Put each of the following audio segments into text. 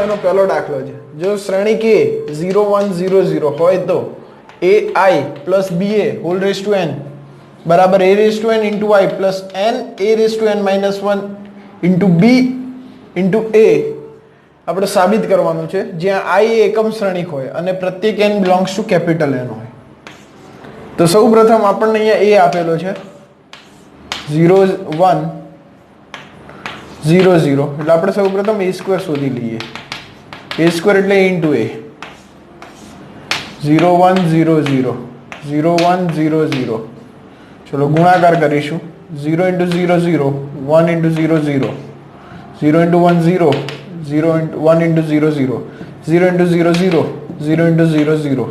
એનો પહેલો દાખલો છે. જો શ્રેણી કે 0 1 0 0 હોય તો ai plus ba whole raised to n બરાબર a raised to n into i plus n a raised to n minus 1 into b into a આપણે સાબિત કરવાનું છે જ્યાં i એ એકમ શ્રેણિક હોય અને પ્રત્યેક n belongs to capital N હોય. તો સૌપ્રથમ આપણને અહીંયા a આપેલો છે 0 1 0 0 એટલે આપણે સૌપ્રથમ a સ્ક્વેર શોધી લઈએ. a સ્ક્વેર એટલે a into a 0 1 0 0 0 1 0 0 ચલો ગુણાકાર કરીશું 0 into 0 0 1 into 0 0 0 into 1 0 0 into 1 into 0 0 0 into 0 0 0 into 0 0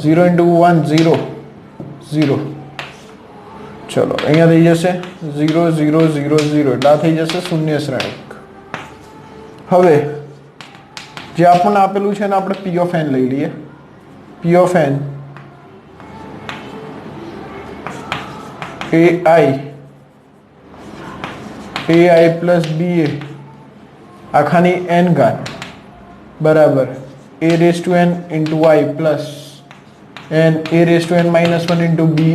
0 into 1 0 0 ચલો અહીંયા થઈ જશે 0 0 0 0 એટલે આ થઈ જશે શૂન્ય શ્રેણિક. હવે જે આપણને આપેલું છે ને આપણે p of n લઈ લઈએ. p of n ai plus ba આખાની n ઘાત બરાબર a raised to n into i plus n a raised to n minus 1 into ba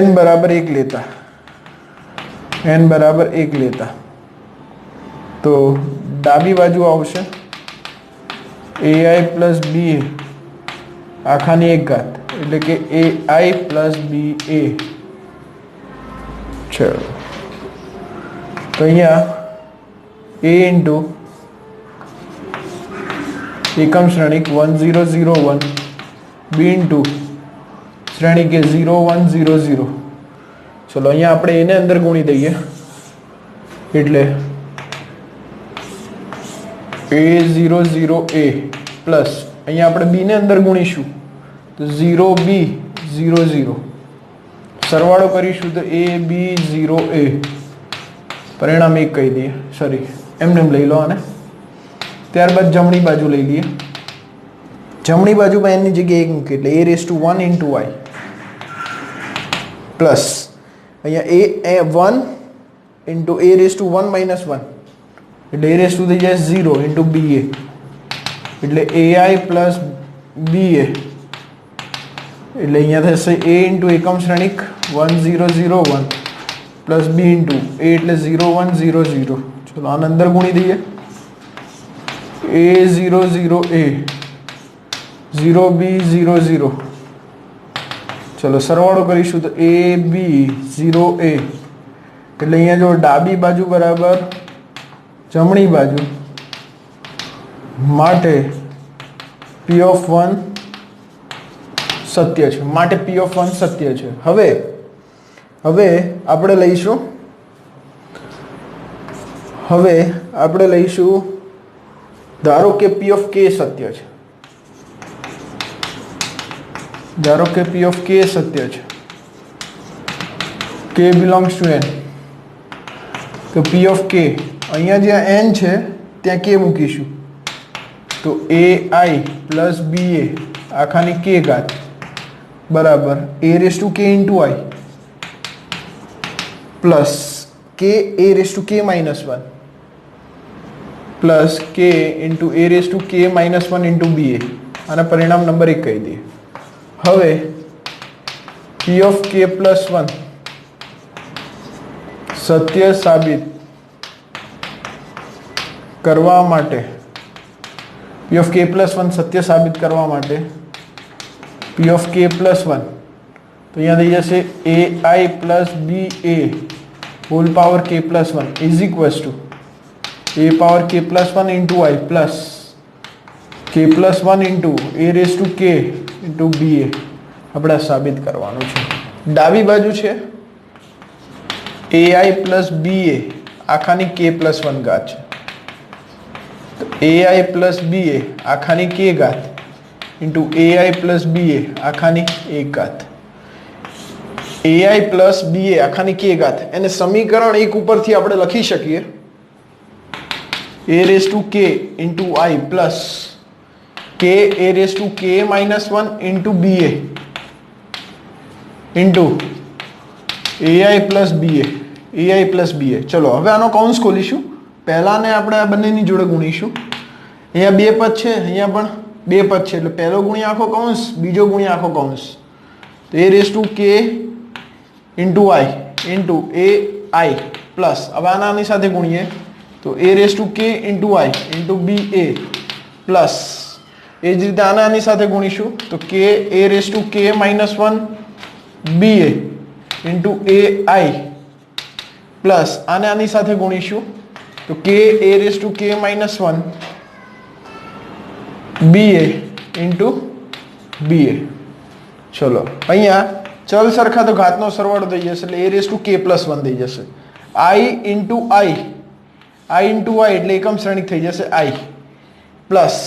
n બરાબર 1 લેતા n બરાબર 1 લેતા તો ડાબી બાજુ આવશે ai plus ba આખાની 1 ઘાત એટલે કે ai plus ba. ચલો તો અહીંયા a into એકમ શ્રેણિક 1 0 0 1 b into શ્રેણિક એ 0 1 0 0. ચલો અહીંયા આપણે એને અંદર ગુણી દઈએ એટલે a 0 0 a પ્લસ અહીંયા આપણે b ને અંદર ગુણીશું તો 0 b 0 0 સરવાળો કરીશું તો a b 0 a પરિણામ 1 કહી દઈએ સોરી એમને એમ લઈ લો આને. ત્યારબાદ જમણી બાજુ લઈ લઈએ. જમણી બાજુમાં n ની જગ્યાએ 1 મૂકી એટલે a raised to 1 into i plus અહીંયા a 1 into a raised to 1 minus 1 એટલે a raised to થઈ જાય 0 into ba એટલે ai plus ba એટલે અહીંયા થશે a into એકમ શ્રેણિક 1 0 0 1 પ્લસ b into a એટલે 0 1 0 0. ચલો આને અંદર ગુણી દઈએ a 0 0 a 0 b 0 0. ચલો સરવાળો કરીશું તો a b 0 a એટલે અહીંયા જો ડાબી બાજુ બરાબર જમણી બાજુ માટે p of 1 સત્ય છે માટે p of 1 સત્ય છે. હવે આપણે લઈશું ધારો કે p of k સત્ય છે. ધારો કે p of k સત્ય છે k belongs to n તો p of k અહીંયા જ્યાં n છે ત્યાં k મૂકીશું તો ai plus ba આખાની k ઘાત બરાબર a raised to k into i plus k a raised to k minus 1 plus k into a raised to k minus 1 into ba આના પરિણામ નંબર 1 કહી દઈએ. હવે p of k plus 1 સત્ય સાબિત કરવા માટે p of k plus 1 સત્ય સાબિત કરવા માટે p of k plus 1 તો અહીંયા થઈ જશે ai plus ba whole power k plus 1 is equals to a power k plus 1 into i plus k plus 1 into a raised to k into ba આપણે સાબિત કરવાનું છે. ડાબી બાજુ છે ai plus ba આખાની k plus 1 ઘાત છે તો ai plus ba આખાની k ઘાત into ai plus ba આખાની 1 ઘાત ai plus ba આખાની k ઘાત એને સમીકરણ 1 ઉપરથી આપણે લખી શકીએ a raised to k into i plus k a raised to k minus 1 into ba into ai plus ba ચલો હવે આનો કૌંસ ખોલીશું પહેલાને આપણે આ બંનેની જોડે ગુણીશું અહીંયા બે પદ છે અહીંયા પણ બે પદ છે એટલે પહેલો ગુણ્યા આખો કૌંસ બીજો ગુણ્યા આખો કૌંસ તો a raise to k into i into ai plus હવે આની સાથે ગુણીએ તો a raise to k into i into ba plus એ જ રીતે આની સાથે ગુણીશું તો k a raise to k minus 1 ba into ai plus આની સાથે ગુણીશું તો k a raise to k minus 1 ba into ba ચલો અહીંયા ચલ સરખા તો ઘાતનો સરવાળો થઈ જશે એટલે a raise to k plus 1 થઈ જશે i ઇન્ટુ i એટલે એકમ શ્રેણિક થઈ જશે i પ્લસ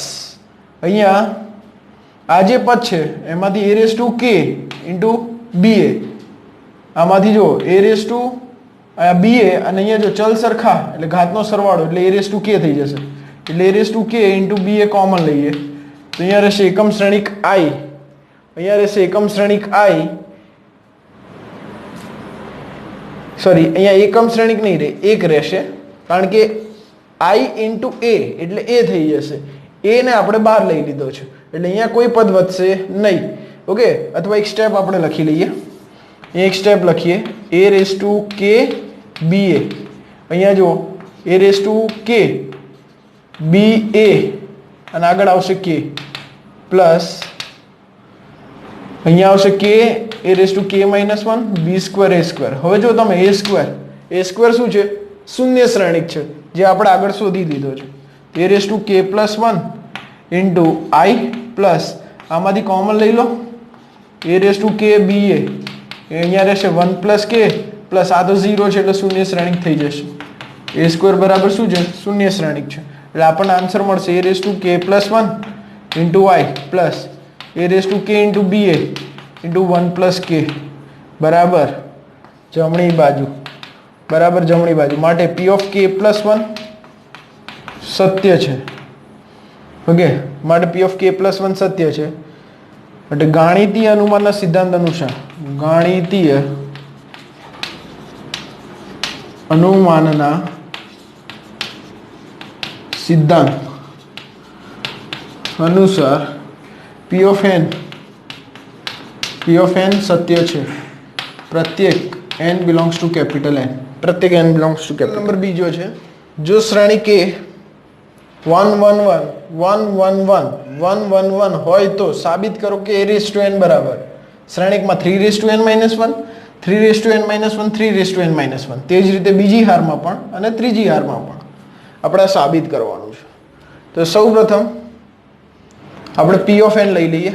અહીંયા આ જે પદ છે એમાંથી a raise to k into ba આમાંથી જો a રેઝ ટુ ba અને અહીંયા જો ચલ સરખા એટલે ઘાતનો સરવાળો એટલે a રેઝ ટુ k થઈ જશે એટલે a raise to k into ba common લઈએ તો અહીંયા રહેશે એકમ શ્રેણિક i અહીંયા રહેશે એકમ શ્રેણિક i સોરી અહીંયા એકમ શ્રેણિક નહીં રહે એક રહેશે કારણ કે i ઇન્ટુ a એટલે a થઈ જશે a ને આપણે બહાર લઈ લીધો છે એટલે અહીંયા કોઈ પદ વધશે નહીં ઓકે અથવા એક સ્ટેપ આપણે લખી લઈએ એક સ્ટેપ લખીએ a raise to k ba અહીંયા જો a raise to k ba અને આગળ આવશે k પ્લસ અહીંયા આવશે k a raise to k minus 1 b square a square હવે જો તમે a સ્ક્વેર શું છે શૂન્ય શ્રેણિક છે જે આપણે આગળ શોધી લીધો છે a raise to k plus 1 into i plus આમાંથી કોમન લઈ લો a raise to k ba એ અહીંયા રહેશે 1 પ્લસ k પ્લસ આ તો 0 છે એટલે શૂન્ય શ્રેણિક થઈ જશે a સ્ક્વેર બરાબર શું છે શૂન્ય શ્રેણિક છે એટલે આપણને આન્સર મળશે a raise to k plus 1 into i plus a raise to k into ba into 1 plus k બરાબર જમણી બાજુ માટે p ઓફ k પ્લસ 1 સત્ય છે ઓકે માટે p ઓફ k પ્લસ 1 સત્ય છે એટલે ગાણિતીય અનુમાનના સિદ્ધાંત અનુસાર ગાણિતીય અનુમાનના સિદ્ધાંત અનુસાર p ઓફ n સત્ય છે પ્રત્યેક n belongs to capital n પ્રત્યેક n belongs to capital number બીજો છે જો શ્રેણી k 1 1 1 1 1 1 1 1 1 હોય તો સાબિત કરો કે a રેઝ ટુ n બરાબર શ્રેણિકમાં 3 raise to n minus 1 3 raise to n minus 1 3 raise to n minus 1 તે જ રીતે બીજી હારમાં પણ અને ત્રીજી હારમાં પણ આપણે સાબિત કરવાનું છે તો સૌપ્રથમ આપણે p ઓફ n લઈ લઈએ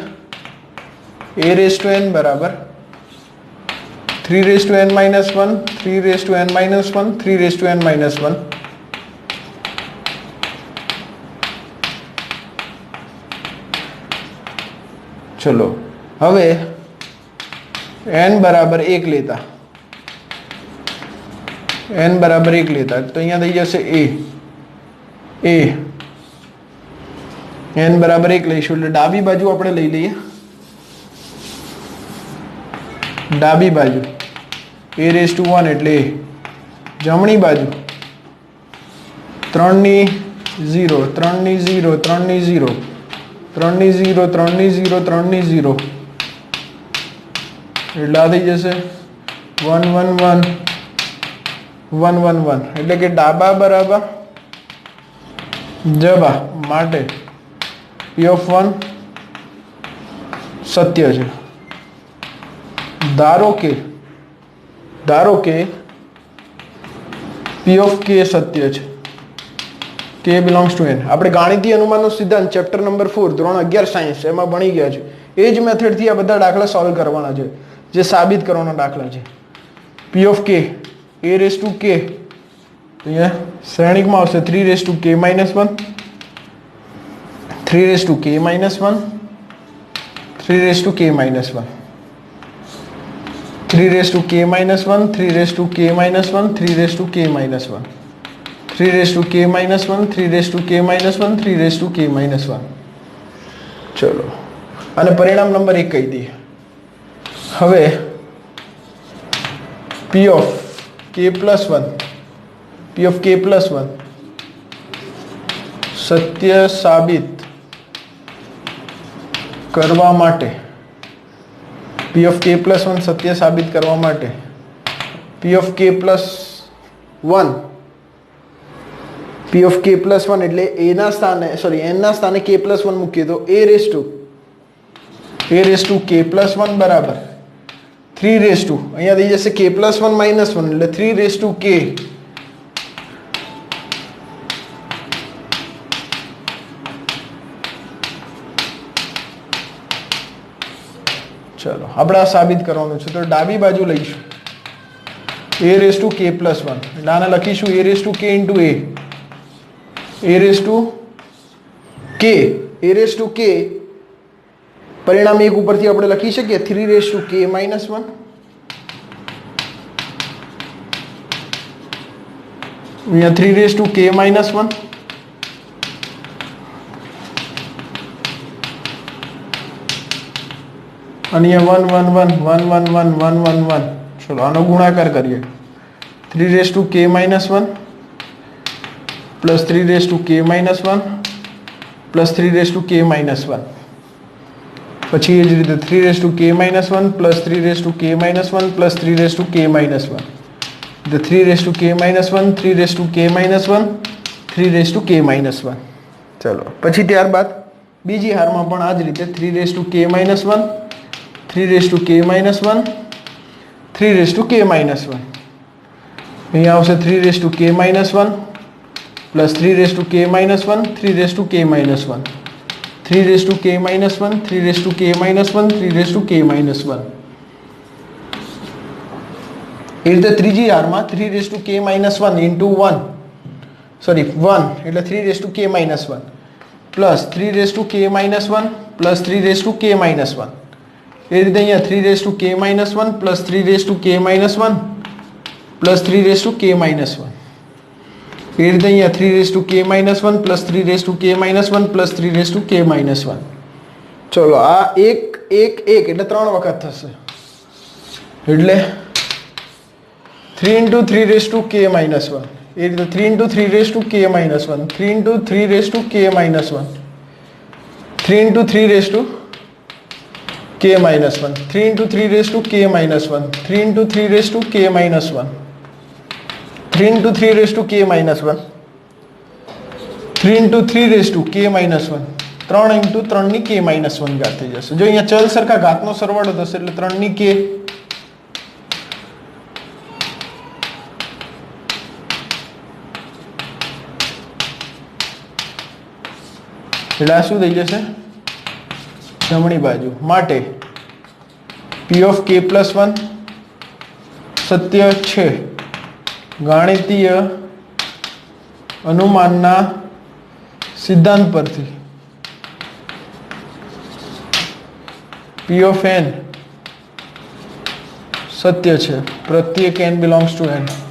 a રેઝ ટુ n બરાબર 3 raise to n minus 1 3 raise to n minus 1 3 raise to n minus 1 ચલો હવે n બરાબર 1 લેતા તો અહીંયા થઈ જશે a n બરાબર 1 લઈશું એટલે ડાબી બાજુ આપણે લઈ લઈએ ડાબી બાજુ a રેઝ ટુ 1 એટલે જમણી બાજુ 3 ની 0 3 ની 0 3 ની 0 3 ની 0 3 ની 0 3 ની 0 એટલે આ થઈ જશે 1 1 1 1 1 1 એટલે કે ડાબા બરાબર જબા માટે p ઓફ 1 સત્ય છે ધારો કે p ઓફ k સત્ય છે k બિલોંગ્સ ટુ n આપણે ગાણિતીય અનુમાનનો સિદ્ધાંત ચેપ્ટર નંબર 4 ધોરણ 11 સાયન્સ એમાં ભણી ગયા છે એ જ મેથડથી આ બધા દાખલા સોલ્વ કરવાના છે જે સાબિત કરવાના દાખલા છે p of k a raise to k અહીંયા શ્રેણિકમાં આવશે 3 raise to k minus 1 3 raise to k minus 1 3 raise to k minus 1 3 raise to k minus 1 3 raise to k minus 1 3 raise to k minus 1 3 raise to k minus 1 3 raise to k minus 1 3 raise to k minus 1 ચલો અને પરિણામ number 1 કહી દઈએ હવે P of k plus 1 P of k plus 1 સત્ય સાબિત કરવા માટે P of k plus 1 સત્ય સાબિત કરવા માટે P of k plus 1 P of k plus 1 એટલે a ના સ્થાને n ના સ્થાને k plus 1 મૂકીએ તો a raised to k plus 1 બરાબર 3 raised to અહીંયા થઈ જશે k plus 1 minus 1 એટલે 3 raised to k ચલો આપણે આ સાબિત કરવાનું છે તો ડાબી બાજુ લઈશું a raised to k plus 1 એટલે આને લખીશું a raised to k into a raised to k પરિણામ એક ઉપરથી આપણે લખી શકીએ 3 raised to k minus 1 અહીંયા 3 raised to k minus 1 અને અહીંયા 1 1 1 1 1 1 1 1 1 ચલો આનો ગુણાકાર કરીએ 3 raised to k minus 1 plus 3 raised to k minus 1 plus 3 raised to k minus 1 પછી એ જ રીતે 3 raised to k minus 1 plus 3 raised to k minus 1 plus 3 raised to k minus 1 the 3 raised to k minus 1 3 raised to k minus 1 3 raised to k minus 1 ચલો પછી ત્યારબાદ બીજી હારમાં પણ આ જ રીતે 3 raised to k minus 1 3 raised to k minus 1 3 raised to k minus 1 અહીંયા આવશે 3 raised to k minus 1 plus 3 raised to k minus 1 3 raised to k minus 1 3 raised to k minus 1 3 raised to k minus 1 3 raised to k minus 1 એ રીતે ત્રીજી હારમાં 3 raised to k minus 1 into 1 એટલે 3 raised to k minus 1 plus 3 raised to k minus 1 plus 3 raised to k minus 1 એ રીતે અહીંયા 3 raised to k minus 1 plus 3 raised to k minus 1 plus 3 raised to k minus 1 એ રીતે અહીંયા 3 raised to k minus 1 plus 3 raised to k minus 1 plus 3 raised to k minus 1 ચલો આ 1 1 1 એટલે 3 વખત થશે એટલે 3 into 3 raised to k minus 1 એ રીતે 3 into 3 raised to k minus 1 3 into 3 raised to k minus 1 3 into 3 raised to k minus 1 3 into 3 raised to k minus 1 3 into 3 raised to k minus 1 3 into 3 raised to k minus 1 3 into 3 raised to k minus 1 3 into 3 ની k minus 1 ઘાત થઈ જશે જો અહીંયા ચલ સરખા ઘાતનો સરવાળો થશે એટલે 3 ની k એટલે આ શું થઈ જશે જમણી બાજુ માટે p of k plus 1 સત્ય છે ગાણિતીય અનુમાનના સિદ્ધાંત પરથી p of n સત્ય છે પ્રત્યેક n belongs to n